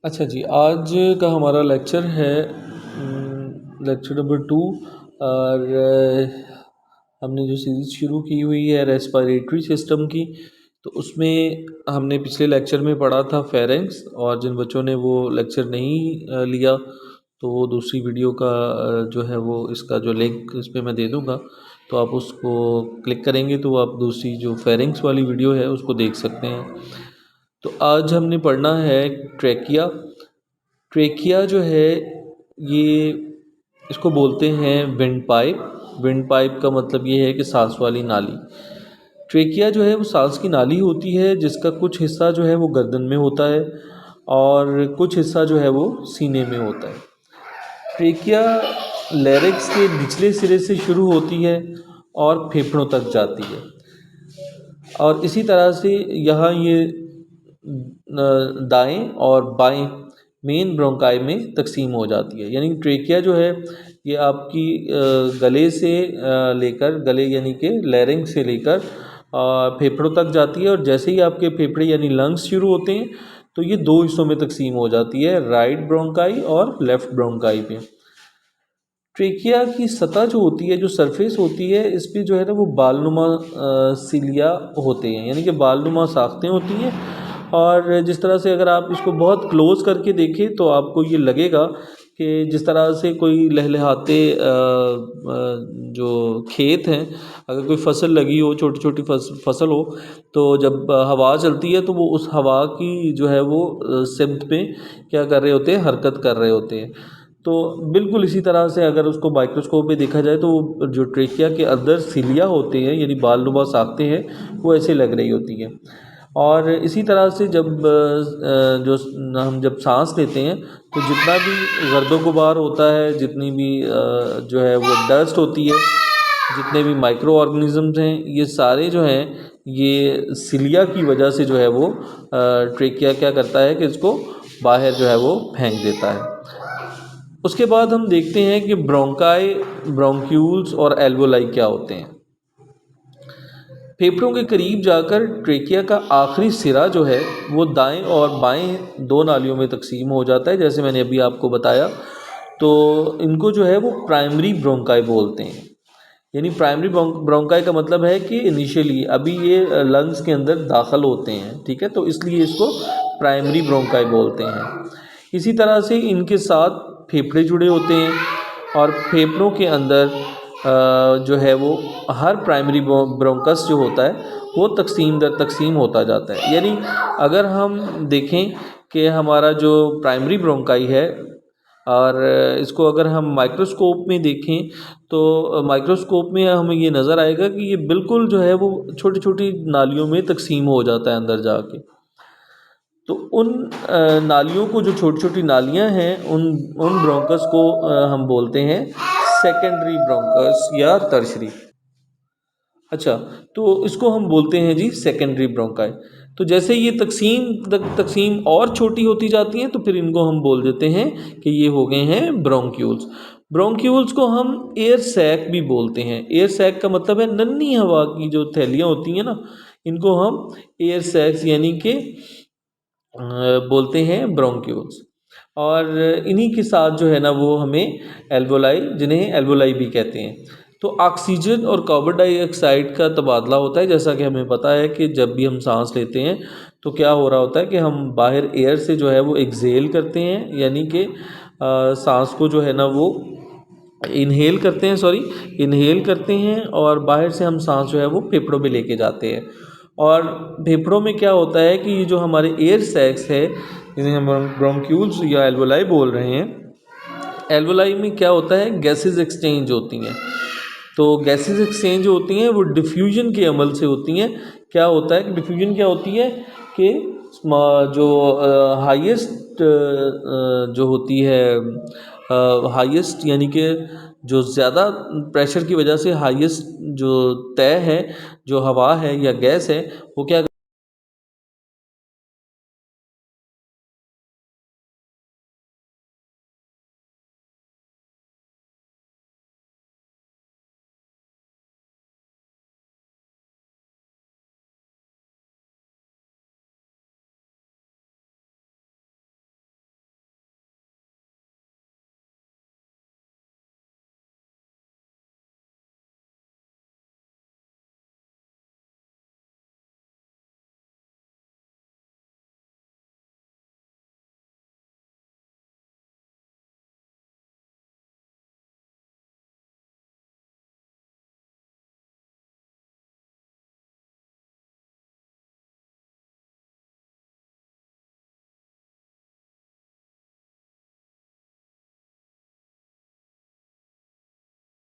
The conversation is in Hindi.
अच्छा जी, आज का हमारा लेक्चर है लेक्चर नंबर 2। और हमने जो सीरीज़ शुरू की हुई है रेस्पिरेटरी सिस्टम की, तो उसमें हमने पिछले लेक्चर में पढ़ा था फेरेंक्स। और जिन बच्चों ने वो लेक्चर नहीं लिया, तो वो दूसरी वीडियो का जो है वो इसका जो लिंक इस पर मैं दे दूँगा, तो आप उसको क्लिक करेंगे तो आप दूसरी जो फेरेंक्स वाली वीडियो है उसको देख सकते हैं। तो आज हमने पढ़ना है ट्रेकिया। ट्रेकिया जो है ये इसको बोलते हैं विंड पाइप। विंड पाइप का मतलब ये है कि सांस वाली नाली। ट्रेकिया जो है वो सांस की नाली होती है जिसका कुछ हिस्सा जो है वो गर्दन में होता है और कुछ हिस्सा जो है वो सीने में होता है। ट्रेकिया लैरिक्स के निचले सिरे से शुरू होती है और फेफड़ों तक जाती है। और इसी तरह से यहाँ ये दाएं और बाएं मेन ब्रोंकाई में तकसीम हो जाती है। यानी ट्रेकिया जो है ये आपकी गले से लेकर गले यानी कि लैरिंग से लेकर फेफड़ों तक जाती है। और जैसे ही आपके फेफड़े यानी लंग्स शुरू होते हैं तो ये दो हिस्सों में तकसीम हो जाती है, राइट ब्रोंकाई और लेफ़्ट ब्रोंकाई पे। ट्रेकिया की सतह जो होती है, जो सरफेस होती है, इस पर जो है ना वो बालनुमा सिलिया होते हैं, यानी कि बालनुमा साख्तें होती हैं। और जिस तरह से अगर आप इसको बहुत क्लोज करके देखें तो आपको ये लगेगा कि जिस तरह से कोई लहलहाते जो खेत हैं, अगर कोई फसल लगी हो, छोटी छोटी फसल हो, तो जब हवा चलती है तो वो उस हवा की जो है वो सिमत पे क्या कर रहे होते हैं, हरकत कर रहे होते हैं। तो बिल्कुल इसी तरह से अगर उसको माइक्रोस्कोप में देखा जाए तो जो ट्रेकिया के अंदर सिलिया होते हैं यानी बालनुमा साख्तें हैं, वो ऐसे लग रही होती हैं। और इसी तरह से जब जो हम जब सांस लेते हैं तो जितना भी गर्दो गुबार होता है, जितनी भी जो है वो डस्ट होती है, जितने भी माइक्रो ऑर्गेनिज़म्स हैं, ये सारे जो हैं ये सिलिया की वजह से जो है वो ट्रेकिया क्या करता है कि इसको बाहर जो है वो फेंक देता है। उसके बाद हम देखते हैं कि ब्रोंकाई, ब्रोंक्यूल्स और एल्वोलाई क्या होते हैं। फेफड़ों के करीब जाकर ट्रेकिया का आखिरी सिरा जो है वो दाएं और बाएं दो नालियों में तकसीम हो जाता है, जैसे मैंने अभी आपको बताया। तो इनको जो है वो प्राइमरी ब्रोंकाई बोलते हैं। यानी प्राइमरी ब्रोंकाई का मतलब है कि इनिशियली अभी ये लंग्स के अंदर दाखिल होते हैं, ठीक है, तो इसलिए इसको प्राइमरी ब्रोंकाई बोलते हैं। इसी तरह से इनके साथ फेफड़े जुड़े होते हैं और फेफड़ों के अंदर जो है वो हर प्राइमरी ब्रोंकस जो होता है वो तकसीम दर तकसीम होता जाता है। यानी अगर हम देखें कि हमारा जो प्राइमरी ब्रोंकाई है और इसको अगर हम माइक्रोस्कोप में देखें तो माइक्रोस्कोप में हमें ये नज़र आएगा कि ये बिल्कुल जो है वो छोटी छोटी नालियों में तकसीम हो जाता है अंदर जाके। तो उन नालियों को, जो छोटी छोटी नालियां हैं, उन ब्रोंकस को हम बोलते हैं सेकेंडरी ब्रोंकस या टर्शरी। अच्छा, तो इसको हम बोलते हैं जी सेकेंडरी ब्रोंकाई। तो जैसे ये तकसीम और छोटी होती जाती हैं तो फिर इनको हम बोल देते हैं कि ये हो गए हैं ब्रोंक्यूल्स। ब्रोंक्यूल्स को हम एयर सैक भी बोलते हैं। एयर सैक का मतलब है नन्ही हवा की जो थैलियाँ होती हैं ना, इनको हम एयर सैक्स यानी कि बोलते हैं ब्रोंक्यूल्स। और इन्हीं के साथ जो है ना वो हमें एल्वोलाई, जिन्हें एल्वोलाई भी कहते हैं। तो ऑक्सीजन और कार्बन डाइऑक्साइड का तबादला होता है। जैसा कि हमें पता है कि जब भी हम सांस लेते हैं तो क्या हो रहा होता है कि हम बाहर एयर से जो है वो एक्सेल करते हैं, यानी कि सांस को जो है ना वो इनहेल करते हैं और बाहर से हम सांस जो है वो फेफड़ों में लेके जाते हैं। और फेफड़ों में क्या होता है कि ये जो हमारे एयर सैक्स है, जिन्हें हम ब्रोंक्यूल्स या एल्वोलाई बोल रहे हैं, एल्वोलाई में क्या होता है, गैसेस एक्सचेंज होती हैं। तो गैसेस एक्सचेंज होती हैं वो डिफ्यूजन के अमल से होती हैं। क्या होता है कि डिफ्यूजन क्या होती है कि जो हाईएस्ट जो होती है, हाईएस्ट यानी कि जो ज़्यादा प्रेशर की वजह से हाईएस्ट जो तय है, जो हवा है या गैस है, वो क्या